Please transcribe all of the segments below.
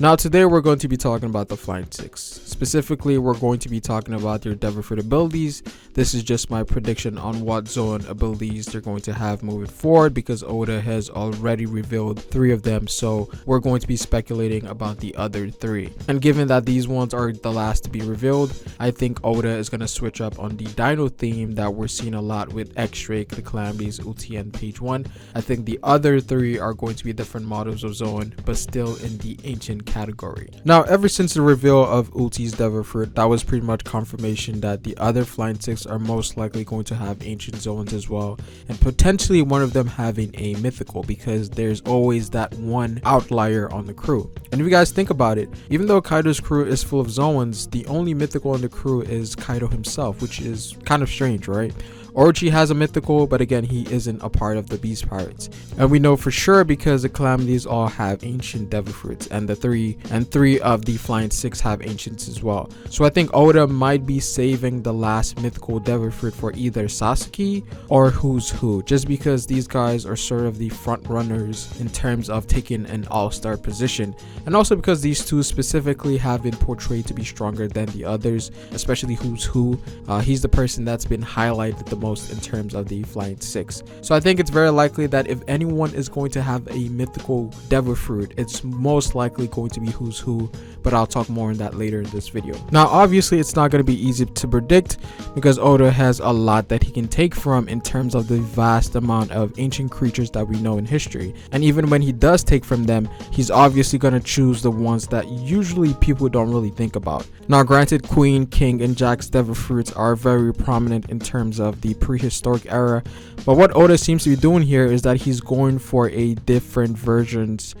Now today we're going to be talking about the Flying Six. Specifically, we're going to be talking about their Devil Fruit abilities. This is just my prediction on what Zoan abilities they're going to have moving forward, because Oda has already revealed 3 of them, so we're going to be speculating about the other 3. And given that these ones are the last to be revealed, I think Oda is going to switch up on the dino theme that we're seeing a lot with X-Drake, the Calamities, Uti, and Page 1. I think the other 3 are going to be different models of Zoan, but still in the ancient category. Now, ever since the reveal of Uti's Devil Fruit, that was pretty much confirmation that the other Flying Six are most likely going to have ancient Zoans as well, and potentially one of them having a mythical, because there's always that one outlier on the crew. And if you guys think about it, even though Kaido's crew is full of Zoans, the only mythical in the crew is Kaido himself, which is kind of strange, right? Orochi has a mythical, but again, he isn't a part of the Beast Pirates. And we know for sure because the Calamities all have ancient Devil Fruits, and the 3 of the Flying Six have ancients as well. So I think Oda might be saving the last mythical Devil Fruit for either Sasaki or Who's Who, just because these guys are sort of the front runners in terms of taking an all-star position, and also because these 2 specifically have been portrayed to be stronger than the others, especially Who's Who. He's the person that's been highlighted the most in terms of the Flying Six. So I think it's very likely that if anyone is going to have a mythical Devil Fruit, it's most likely going to be Who's Who, but I'll talk more on that later in this video. Now obviously it's not going to be easy to predict, because Oda has a lot that he can take from in terms of the vast amount of ancient creatures that we know in history, and even when he does take from them, he's obviously going to choose the ones that usually people don't really think about. Now granted, Queen, King, and Jack's Devil Fruits are very prominent in terms of the prehistoric era, but what Oda seems to be doing here is that he's going for the different versions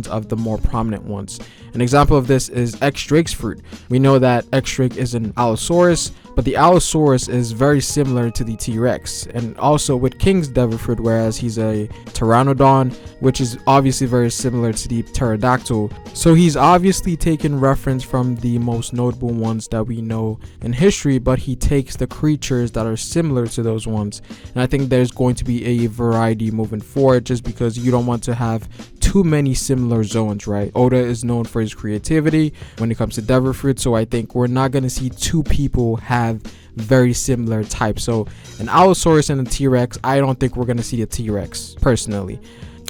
of the more prominent ones. An example of this is X-Drake's fruit. We know that X-Drake is an Allosaurus, but the Allosaurus is very similar to the T-Rex, and also with King's Devil Fruit, whereas he's a Pteranodon, which is obviously very similar to the Pterodactyl. So he's obviously taken reference from the most notable ones that we know in history, but he takes the creatures that are similar to those ones. And I think there's going to be a variety moving forward, just because you don't want to have too many similar Zoans, right? Oda is known for his creativity when it comes to Devil Fruit, so I think we're not going to see 2 people have very similar types. So an Allosaurus and a T-Rex, I don't think we're going to see a T-Rex personally.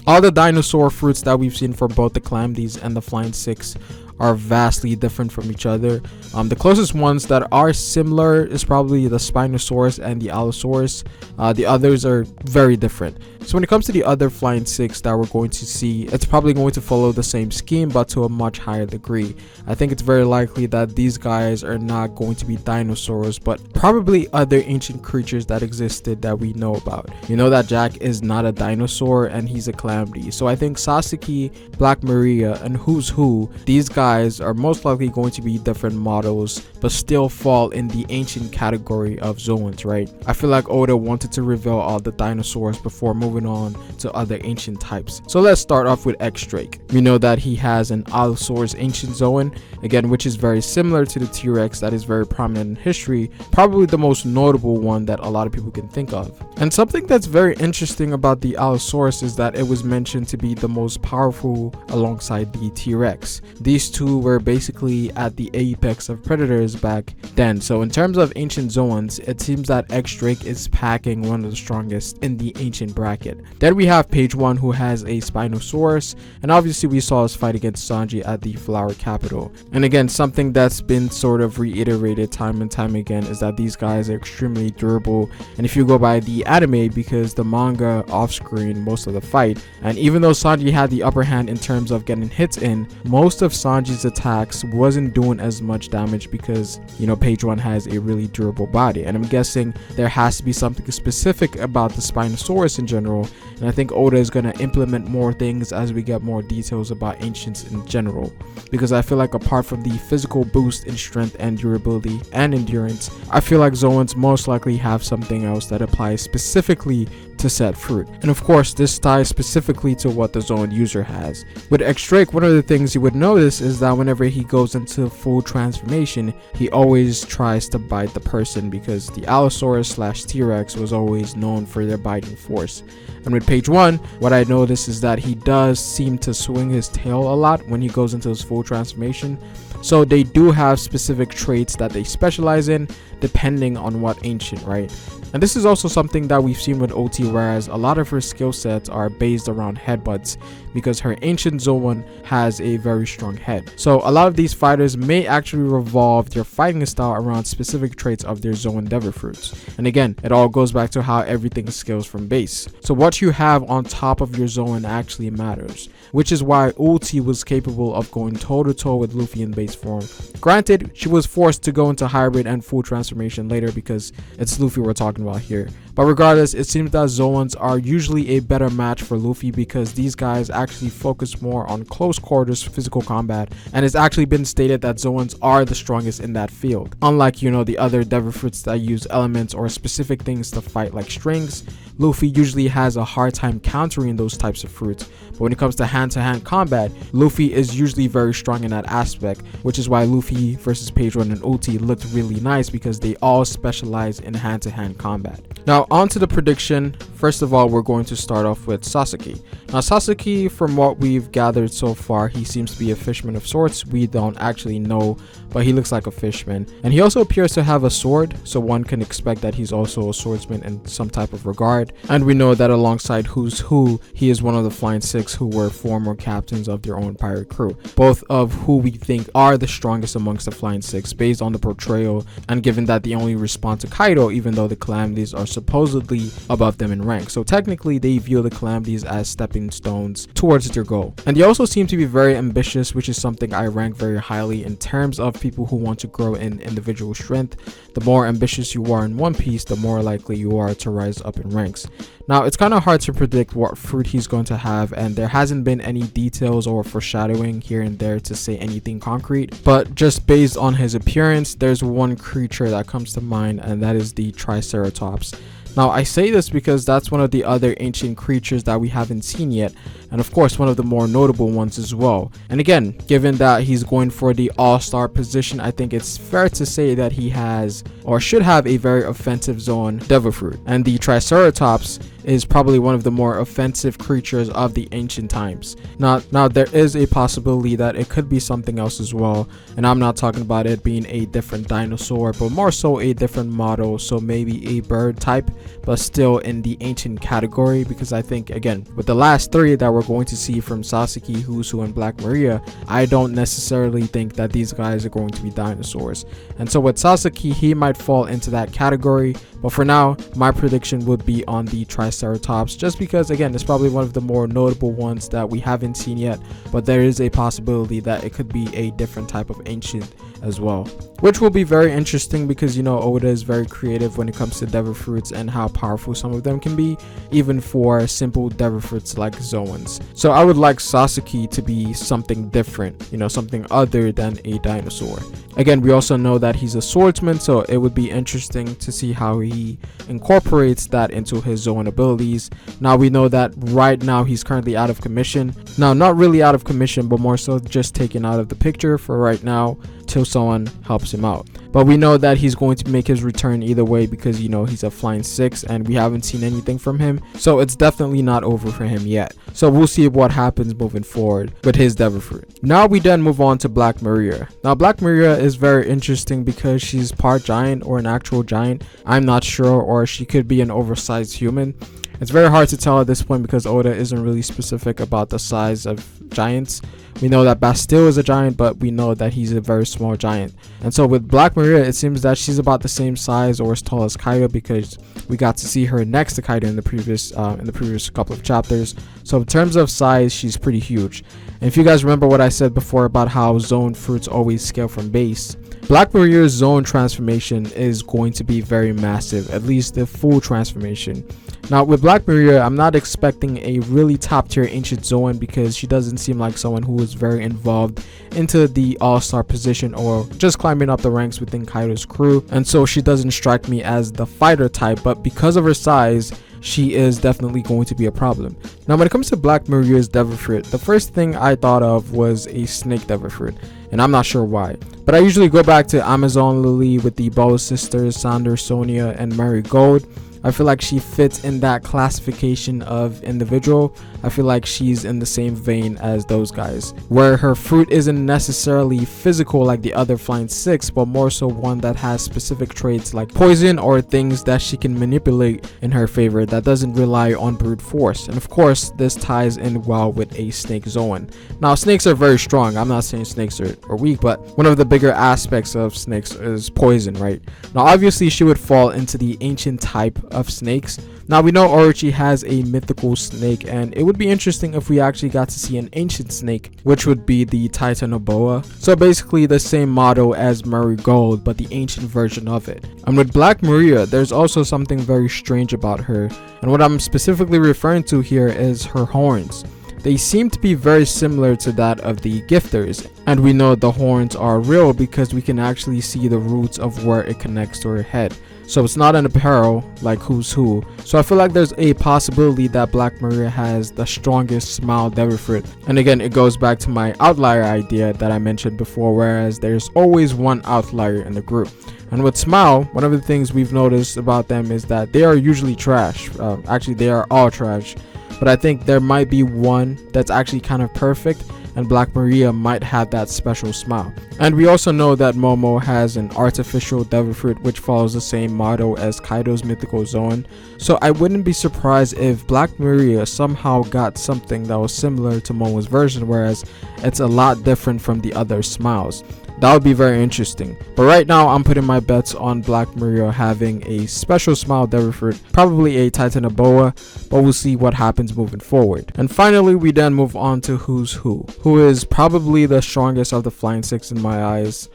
All the dinosaur fruits that we've seen for both the Calamities and the Flying Six are vastly different from each other. The closest ones that are similar is probably the Spinosaurus and the Allosaurus. The others are very different. So when it comes to the other Flying Six that we're going to see, it's probably going to follow the same scheme, but to a much higher degree. I think it's very likely that these guys are not going to be dinosaurs, but probably other ancient creatures that existed that we know about. You know that Jack is not a dinosaur and he's a Calamity. So I think Sasaki, Black Maria, and Who's Who, these guys are most likely going to be different models, but still fall in the ancient category of Zoans, right? I feel like Oda wanted to reveal all the dinosaurs before moving on to other ancient types. So let's start off with X-Drake. We know that he has an Allosaurus ancient Zoan, again, which is very similar to the T-Rex that is very prominent in history, probably the most notable one that a lot of people can think of. And something that's very interesting about the Allosaurus is that it was mentioned to be the most powerful alongside the T-Rex. These 2 were basically at the apex of predators back then. So in terms of ancient Zoans, it seems that X-Drake is packing one of the strongest in the ancient bracket. Then we have Page 1, who has a Spinosaurus, and obviously we saw his fight against Sanji at the Flower Capital. And again, something that's been sort of reiterated time and time again is that these guys are extremely durable, and if you go by the anime, because the manga off screen most of the fight, and even though Sanji had the upper hand in terms of getting hits in, most of Sanji's attacks wasn't doing as much damage because, you know, Page 1 has a really durable body, and I'm guessing there has to be something specific about the Spinosaurus in general, and I think Oda is going to implement more things as we get more details about ancients in general, because I feel like apart from the physical boost in strength and durability and endurance, I feel like Zoans most likely have something else that applies specifically to set fruit. And of course, this ties specifically to what the Zoan user has. With X-Drake, one of the things you would notice is that whenever he goes into full transformation, he always tries to bite the person, because the Allosaurus / T-Rex was always known for their biting force. And with page 1, what I noticed is that he does seem to swing his tail a lot when he goes into his full transformation. So they do have specific traits that they specialize in depending on what ancient, right? And this is also something that we've seen with OT, whereas a lot of her skill sets are based around headbutts, because her ancient Zoan has a very strong head. So a lot of these fighters may actually revolve their fighting style around specific traits of their Zoan Devil Fruits. And again, it all goes back to how everything scales from base. So what you have on top of your Zoan actually matters, which is why Ulti was capable of going toe to toe with Luffy in base form. Granted, she was forced to go into hybrid and full transformation later, because it's Luffy we're talking about here. But regardless, it seems that Zoans are usually a better match for Luffy, because these guys actually focus more on close quarters physical combat, and it's actually been stated that Zoans are the strongest in that field. Unlike, you know, the other Devil Fruits that use elements or specific things to fight like strings, Luffy usually has a hard time countering those types of fruits. But when it comes to hand-to-hand combat, Luffy is usually very strong in that aspect, which is why Luffy versus Page 1 and Ulti looked really nice, because they all specialize in hand-to-hand combat. Now on to the prediction. First of all, we're going to start off with Sasaki. Now Sasaki, from what we've gathered so far, he seems to be a fisherman of sorts. We don't actually know, but he looks like a fisherman. And he also appears to have a sword, so one can expect that he's also a swordsman in some type of regard. And we know that alongside Who's Who, he is one of the Flying Six who were former captains of their own pirate crew, both of who we think are the strongest amongst the Flying Six based on the portrayal, and given that they only respond to Kaido, even though the Calamities are supposedly above them in rank. So technically they view the Calamities as stepping stones towards their goal. And they also seem to be very ambitious, which is something I rank very highly in terms of people who want to grow in individual strength. The more ambitious you are in One Piece, the more likely you are to rise up in ranks. Now it's kind of hard to predict what fruit he's going to have, and there hasn't been any details or foreshadowing here and there to say anything concrete, but just based on his appearance, there's one creature that comes to mind, and that is the Triceratops. Now I say this because that's one of the other ancient creatures that we haven't seen yet, and of course one of the more notable ones as well. And again, given that he's going for the all-star position, I think it's fair to say that he has or should have a very offensive Zoan Devil Fruit, and the Triceratops is probably one of the more offensive creatures of the ancient times. Now there is a possibility that it could be something else as well, and I'm not talking about it being a different dinosaur, but more so a different model, so maybe a bird type, but still in the ancient category, because I think, again, with the last three that we're going to see from Sasaki, Who's Who, and Black Maria, I don't necessarily think that these guys are going to be dinosaurs. And so with Sasaki, he might fall into that category, but for now, my prediction would be on the Triceratops, just because, again, it's probably one of the more notable ones that we haven't seen yet, but there is a possibility that it could be a different type of ancient as well, which will be very interesting, because, you know, Oda is very creative when it comes to Devil Fruits and how powerful some of them can be, even for simple Devil Fruits like Zoans. So I would like Sasaki to be something different, you know, something other than a dinosaur. Again, we also know that he's a swordsman, so it would be interesting to see how he incorporates that into his Zoan abilities. Now we know that right now he's currently out of commission. Now, not really out of commission, but more so just taken out of the picture for right now till someone helps him out. But we know that he's going to make his return either way, because, you know, he's a Flying Six and we haven't seen anything from him, so it's definitely not over for him yet. So we'll see what happens moving forward with his Devil Fruit. Now we then move on to Black Maria. Now Black Maria is very interesting because she's part giant or an actual giant. I'm not sure, or she could be an oversized human. It's very hard to tell at this point because Oda isn't really specific about the size of giants. We know that Bastille is a giant, but we know that he's a very small giant. And so with Black Maria, it seems that she's about the same size or as tall as Kaido, because we got to see her next to Kaido in the previous couple of chapters. So in terms of size, she's pretty huge. And if you guys remember what I said before about how Zoan fruits always scale from base, Black Maria's Zoan transformation is going to be very massive, at least the full transformation. Now with Black Maria, I'm not expecting a really top tier ancient Zoan, because she doesn't seem like someone who is very involved into the all-star position or just climbing up the ranks within Kaido's crew, and so she doesn't strike me as the fighter type. But because of her size, she is definitely going to be a problem. Now when it comes to Black Maria's devil fruit, the first thing I thought of was a snake devil fruit, and I'm not sure why. But I usually go back to Amazon Lily with the Bow sisters, Sander, Sonia, and Marigold. I feel like she fits in that classification of individual. I feel like she's in the same vein as those guys, where her fruit isn't necessarily physical like the other Flying Six, but more so one that has specific traits like poison or things that she can manipulate in her favor that doesn't rely on brute force. And of course, this ties in well with a snake Zoan. Now, snakes are very strong. I'm not saying snakes are weak, but one of the bigger aspects of snakes is poison, right? Now, obviously, she would fall into the ancient type of snakes. Now we know Orochi has a mythical snake, and it would be interesting if we actually got to see an ancient snake, which would be the Titanoboa. So basically the same model as Marigold, but the ancient version of it. And with Black Maria, there's also something very strange about her, and what I'm specifically referring to here is her horns. They seem to be very similar to that of the gifters, and we know the horns are real because we can actually see the roots of where it connects to her head. So it's not an apparel like Who's Who. So I feel like there's a possibility that Black Maria has the strongest smile devil fruit. And again, it goes back to my outlier idea that I mentioned before, whereas there's always one outlier in the group. And with Smile, one of the things we've noticed about them is that they are usually trash. Actually, they are all trash. But I think there might be one that's actually kind of perfect, and Black Maria might have that special smile. And we also know that Momo has an artificial devil fruit which follows the same motto as Kaido's mythical Zoan. So I wouldn't be surprised if Black Maria somehow got something that was similar to Momo's version, whereas it's a lot different from the other smiles. That would be very interesting. But right now, I'm putting my bets on Black Maria having a special smile devil fruit, probably a Titanoboa, but we'll see what happens moving forward. And finally, we then move on to Who's Who is probably the strongest of the Flying Six in my eyes.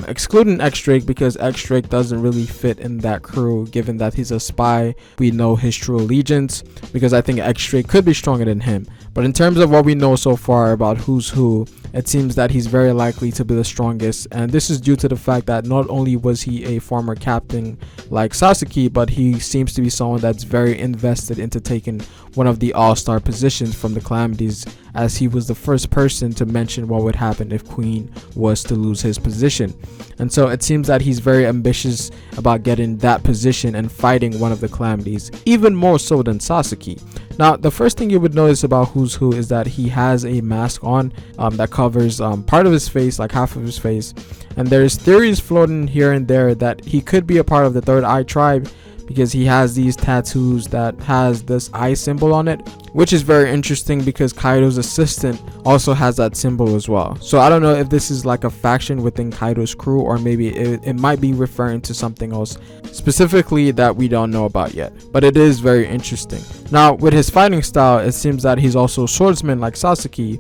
Excluding X-Drake, because X-Drake doesn't really fit in that crew, given that he's a spy. We know his true allegiance, because I think X-Drake could be stronger than him. But in terms of what we know so far about Who's Who, it seems that he's very likely to be the strongest, and this is due to the fact that not only was he a former captain like Sasaki, but he seems to be someone that's very invested into taking one of the all-star positions from the Calamities, as he was the first person to mention what would happen if Queen was to lose his position. And so it seems that he's very ambitious about getting that position and fighting one of the Calamities, even more so than Sasaki. Now, the first thing you would notice about Who's Who is that he has a mask on that covers part of his face, like half of his face. And there's theories floating here and there that he could be a part of the Third Eye tribe, because he has these tattoos that has this eye symbol on it, which is very interesting because Kaido's assistant also has that symbol as well. So I don't know if this is like a faction within Kaido's crew, or maybe it might be referring to something else specifically that we don't know about yet, but it is very interesting. Now with his fighting style, it seems that he's also a swordsman like Sasaki.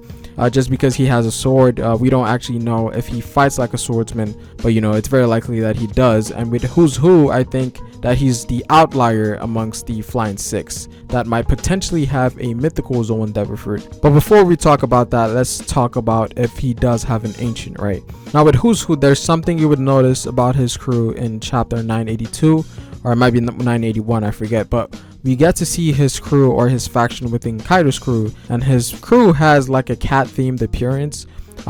Just because he has a sword, we don't actually know if he fights like a swordsman, but you know, it's very likely that he does. And with Who's Who, I think that he's the outlier amongst the Flying Six that might potentially have a mythical Zoan devil fruit. But before we talk about that, let's talk about if he does have an ancient, right? Now with Who's Who, there's something you would notice about his crew in chapter 982, or it might be 981, I forget, but we get to see his crew, or his faction within Kaido's crew, and his crew has like a cat themed appearance.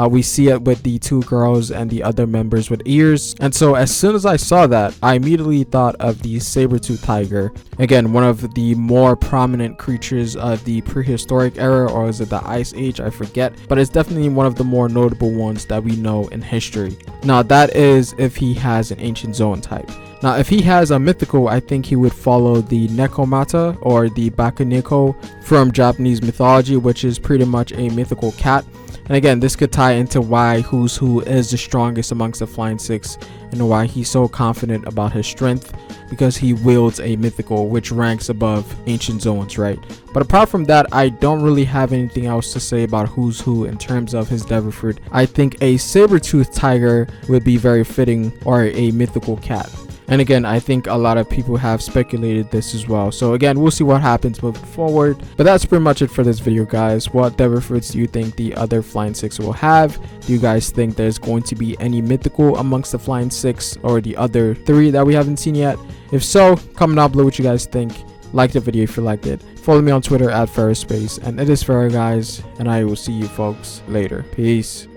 We see it with the two girls and the other members with ears. And so as soon as I saw that, I immediately thought of the saber-tooth tiger. Again, one of the more prominent creatures of the prehistoric era, or is it the Ice Age? I forget. But it's definitely one of the more notable ones that we know in history. Now that is if he has an ancient Zoan type. Now if he has a mythical, I think he would follow the Nekomata, or the Bakuneko from Japanese mythology, which is pretty much a mythical cat. And again, this could tie into why Who's Who is the strongest amongst the Flying Six, and why he's so confident about his strength, because he wields a mythical which ranks above ancient Zoans, right? But apart from that, I don't really have anything else to say about Who's Who in terms of his devil fruit. I think a saber-toothed tiger would be very fitting, or a mythical cat. And again, I think a lot of people have speculated this as well. So again, we'll see what happens moving forward. But that's pretty much it for this video, guys. What devil fruits do you think the other Flying Six will have? Do you guys think there's going to be any mythical amongst the Flying Six, or the other three that we haven't seen yet? If so, comment down below what you guys think. Like the video if you liked it. Follow me on Twitter at Ferrospace, and it is Ferro, guys, and I will see you folks later. Peace.